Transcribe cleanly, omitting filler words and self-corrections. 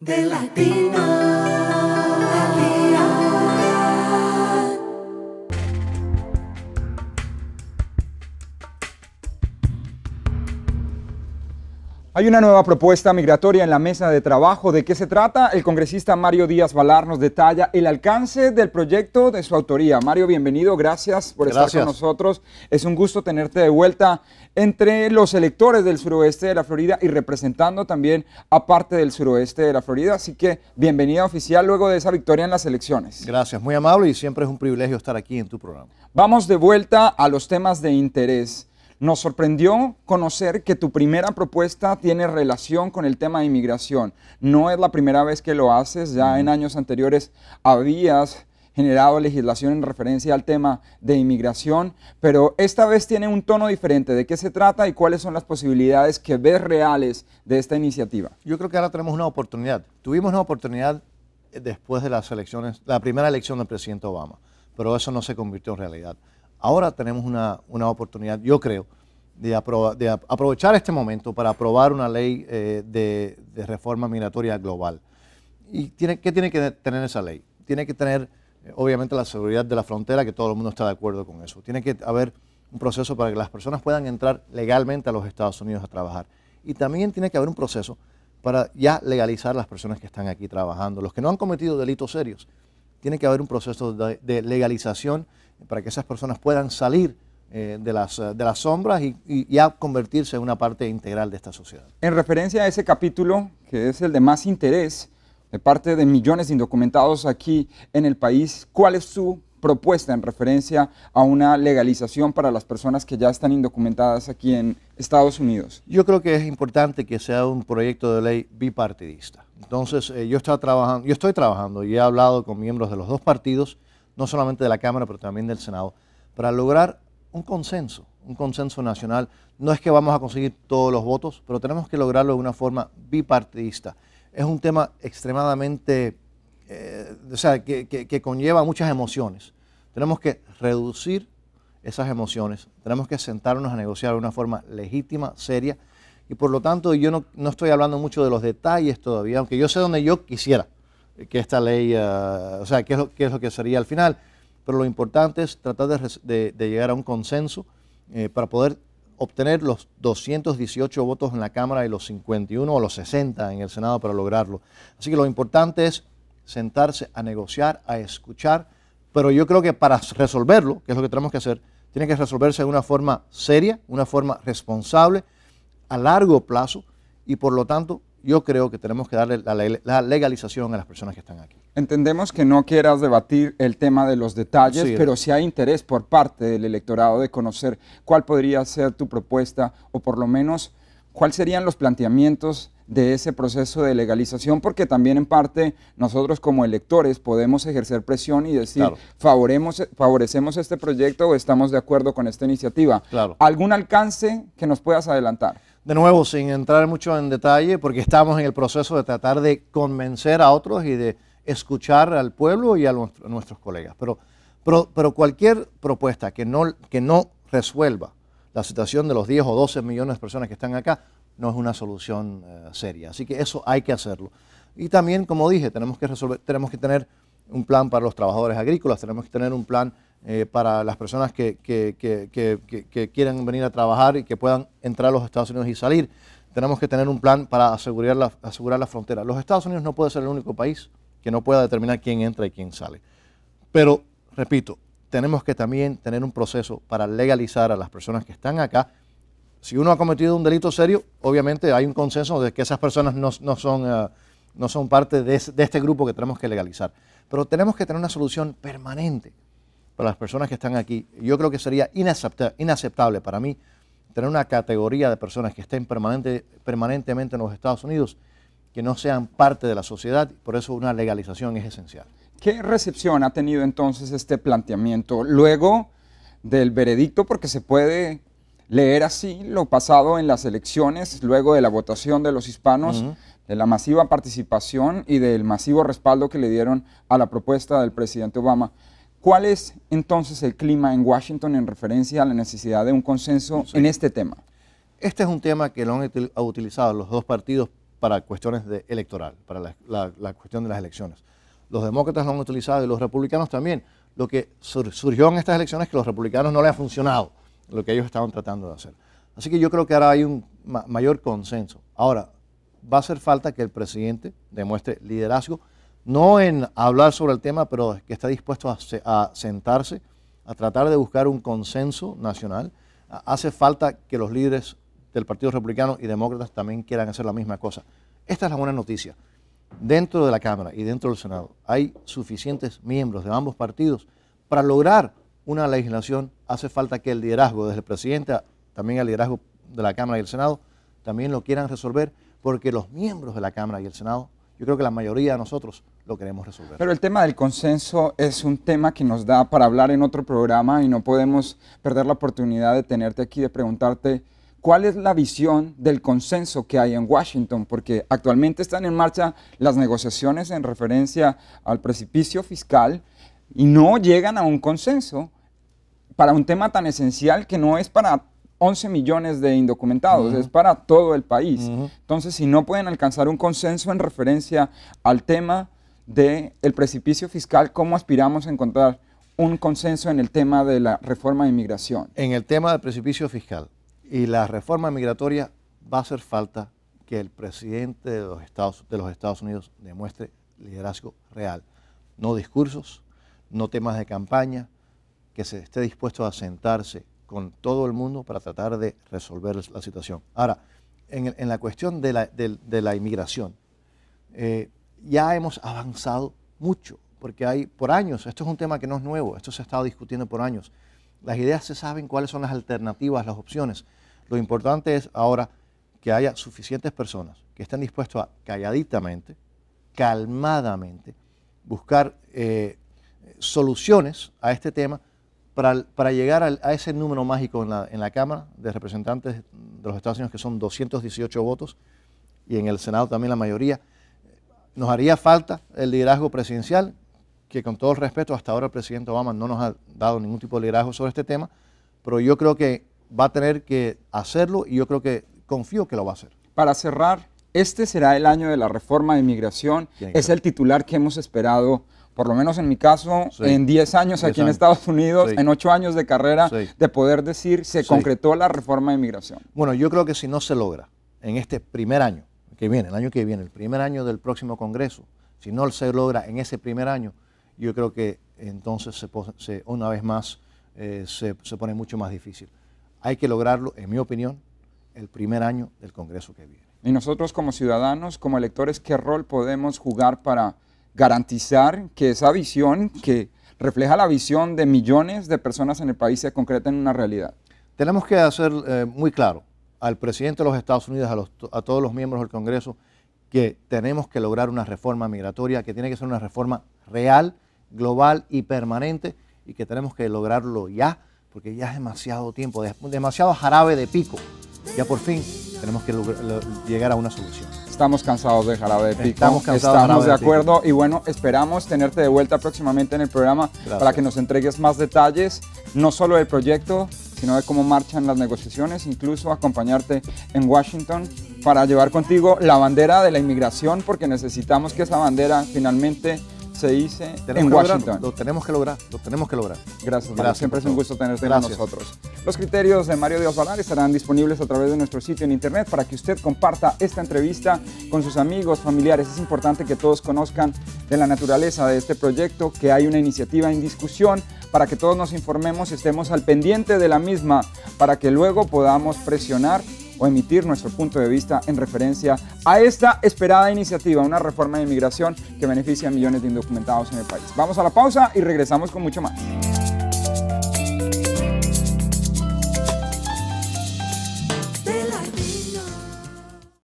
De Latino al día. Hay una nueva propuesta migratoria en la mesa de trabajo. ¿De qué se trata? El congresista Mario Díaz-Balart nos detalla el alcance del proyecto de su autoría. Mario, bienvenido. Gracias por estar con nosotros. Es un gusto tenerte de vuelta entre los electores del suroeste de la Florida y representando también a parte del suroeste de la Florida. Así que bienvenida oficial luego de esa victoria en las elecciones. Gracias, muy amable, y siempre es un privilegio estar aquí en tu programa. Vamos de vuelta a los temas de interés. Nos sorprendió conocer que tu primera propuesta tiene relación con el tema de inmigración. No es la primera vez que lo haces, ya en años anteriores habías generado legislación en referencia al tema de inmigración, pero esta vez tiene un tono diferente. ¿De qué se trata y cuáles son las posibilidades que ves reales de esta iniciativa? Yo creo que ahora tenemos una oportunidad. Tuvimos una oportunidad después de las elecciones, la primera elección del presidente Obama, pero eso no se convirtió en realidad. Ahora tenemos una oportunidad, yo creo, de aprovechar este momento para aprobar una ley de reforma migratoria global. ¿Y qué tiene que tener esa ley? Tiene que tener, obviamente, la seguridad de la frontera, que todo el mundo está de acuerdo con eso. Tiene que haber un proceso para que las personas puedan entrar legalmente a los Estados Unidos a trabajar. Y también tiene que haber un proceso para ya legalizar a las personas que están aquí trabajando. Los que no han cometido delitos serios, tiene que haber un proceso de legalización para que esas personas puedan salir de las sombras y ya convertirse en una parte integral de esta sociedad. En referencia a ese capítulo, que es el de más interés de parte de millones de indocumentados aquí en el país, ¿cuál es su propuesta en referencia a una legalización para las personas que ya están indocumentadas aquí en Estados Unidos? Yo creo que es importante que sea un proyecto de ley bipartidista. Entonces, yo estoy trabajando y he hablado con miembros de los dos partidos, no solamente de la Cámara, pero también del Senado, para lograr un consenso nacional. No es que vamos a conseguir todos los votos, pero tenemos que lograrlo de una forma bipartidista. Es un tema extremadamente, que conlleva muchas emociones. Tenemos que reducir esas emociones, tenemos que sentarnos a negociar de una forma legítima, seria, y por lo tanto yo no estoy hablando mucho de los detalles todavía, aunque yo sé dónde yo quisiera que esta ley, qué es lo que sería al final. Pero lo importante es tratar de llegar a un consenso para poder obtener los 218 votos en la Cámara y los 51 o los 60 en el Senado para lograrlo. Así que lo importante es sentarse a negociar, a escuchar, pero yo creo que para resolverlo, que es lo que tenemos que hacer, tiene que resolverse de una forma seria, una forma responsable, a largo plazo, y por lo tanto yo creo que tenemos que darle la legalización a las personas que están aquí. Entendemos que no quieras debatir el tema de los detalles, sí, pero sí hay interés por parte del electorado de conocer cuál podría ser tu propuesta o por lo menos cuáles serían los planteamientos de ese proceso de legalización, porque también en parte nosotros como electores podemos ejercer presión y decir, claro, favorecemos este proyecto o estamos de acuerdo con esta iniciativa. Claro. ¿Algún alcance que nos puedas adelantar? De nuevo, sin entrar mucho en detalle, porque estamos en el proceso de tratar de convencer a otros y de escuchar al pueblo y a nuestros colegas. Pero cualquier propuesta que no resuelva la situación de los 10 o 12 millones de personas que están acá no es una solución seria. Así que eso hay que hacerlo. Y también, como dije, tenemos que tener un plan para los trabajadores agrícolas, tenemos que tener un plan para las personas que quieran venir a trabajar y que puedan entrar a los Estados Unidos y salir. Tenemos que tener un plan para asegurar la frontera. Los Estados Unidos no puede ser el único país que no pueda determinar quién entra y quién sale. Pero, repito, tenemos que también tener un proceso para legalizar a las personas que están acá. Si uno ha cometido un delito serio, obviamente hay un consenso de que esas personas no son parte de este grupo que tenemos que legalizar. Pero tenemos que tener una solución permanente para las personas que están aquí. Yo creo que sería inaceptable para mí tener una categoría de personas que estén permanentemente en los Estados Unidos que no sean parte de la sociedad. Por eso una legalización es esencial. ¿Qué recepción ha tenido entonces este planteamiento luego del veredicto? Porque se puede leer así lo pasado en las elecciones, luego de la votación de los hispanos, de la masiva participación y del masivo respaldo que le dieron a la propuesta del presidente Obama. ¿Cuál es entonces el clima en Washington en referencia a la necesidad de un consenso en este tema? Este es un tema que lo han utilizado los dos partidos para cuestiones electoral, para la cuestión de las elecciones. Los demócratas lo han utilizado y los republicanos también. Lo que surgió en estas elecciones es que a los republicanos no les ha funcionado lo que ellos estaban tratando de hacer. Así que yo creo que ahora hay un mayor consenso. Ahora, va a hacer falta que el presidente demuestre liderazgo, no en hablar sobre el tema, pero que está dispuesto a sentarse, a tratar de buscar un consenso nacional. Hace falta que los líderes del Partido Republicano y Demócratas también quieran hacer la misma cosa. Esta es la buena noticia. Dentro de la Cámara y dentro del Senado hay suficientes miembros de ambos partidos para lograr una legislación. Hace falta que el liderazgo desde el presidente, también el liderazgo de la Cámara y el Senado, también lo quieran resolver, porque los miembros de la Cámara y el Senado, yo creo que la mayoría de nosotros lo queremos resolver. Pero el tema del consenso es un tema que nos da para hablar en otro programa y no podemos perder la oportunidad de tenerte aquí, de preguntarte cuál es la visión del consenso que hay en Washington, porque actualmente están en marcha las negociaciones en referencia al precipicio fiscal y no llegan a un consenso para un tema tan esencial que no es para 11 millones de indocumentados, es para todo el país. Entonces, si no pueden alcanzar un consenso en referencia al tema del precipicio fiscal, ¿cómo aspiramos a encontrar un consenso en el tema de la reforma de inmigración? En el tema del precipicio fiscal y la reforma migratoria va a hacer falta que el presidente de los Estados Unidos demuestre liderazgo real, no discursos, no temas de campaña, que se esté dispuesto a sentarse con todo el mundo para tratar de resolver la situación. Ahora, en la cuestión de la inmigración, ya hemos avanzado mucho, porque hay por años, esto es un tema que no es nuevo, esto se ha estado discutiendo por años. Las ideas se saben cuáles son las alternativas, las opciones. Lo importante es ahora que haya suficientes personas que estén dispuestas a calladitamente, calmadamente, buscar soluciones a este tema para llegar a ese número mágico en la Cámara de Representantes de los Estados Unidos, que son 218 votos, y en el Senado también la mayoría. Nos haría falta el liderazgo presidencial, que con todo el respeto, hasta ahora el presidente Obama no nos ha dado ningún tipo de liderazgo sobre este tema, pero yo creo que va a tener que hacerlo y yo confío que lo va a hacer. Para cerrar, este será el año de la reforma de inmigración. Es el titular que hemos esperado, por lo menos en mi caso, sí, en 10 años aquí en Estados Unidos, sí, en 8 años de carrera, sí, de poder decir, se concretó la reforma de inmigración. Bueno, yo creo que si no se logra en este primer año que viene, el año que viene, el primer año del próximo Congreso, si no se logra en ese primer año, yo creo que entonces una vez más se pone mucho más difícil. Hay que lograrlo, en mi opinión, el primer año del Congreso que viene. Y nosotros como ciudadanos, como electores, ¿qué rol podemos jugar para garantizar que esa visión que refleja la visión de millones de personas en el país se concreta en una realidad? Tenemos que hacer muy claro al presidente de los Estados Unidos, a todos los miembros del Congreso, que tenemos que lograr una reforma migratoria, que tiene que ser una reforma real, global y permanente, y que tenemos que lograrlo ya, porque ya es demasiado tiempo, demasiado jarabe de pico. Ya por fin tenemos que llegar a una solución. Estamos cansados de jarabe de pico. Estamos de acuerdo y bueno, esperamos tenerte de vuelta próximamente en el programa. Gracias. Para que nos entregues más detalles, no solo del proyecto, sino de cómo marchan las negociaciones, incluso acompañarte en Washington para llevar contigo la bandera de la inmigración, porque necesitamos que esa bandera finalmente se hice en Washington. Lo tenemos que lograr, Gracias, Mario. Siempre es un gusto tenerte con nosotros. Los criterios de Mario Díaz Valar estarán disponibles a través de nuestro sitio en internet para que usted comparta esta entrevista con sus amigos, familiares. Es importante que todos conozcan de la naturaleza de este proyecto, que hay una iniciativa en discusión, para que todos nos informemos y estemos al pendiente de la misma, para que luego podamos presionar o emitir nuestro punto de vista en referencia a esta esperada iniciativa, una reforma de inmigración que beneficia a millones de indocumentados en el país. Vamos a la pausa y regresamos con mucho más.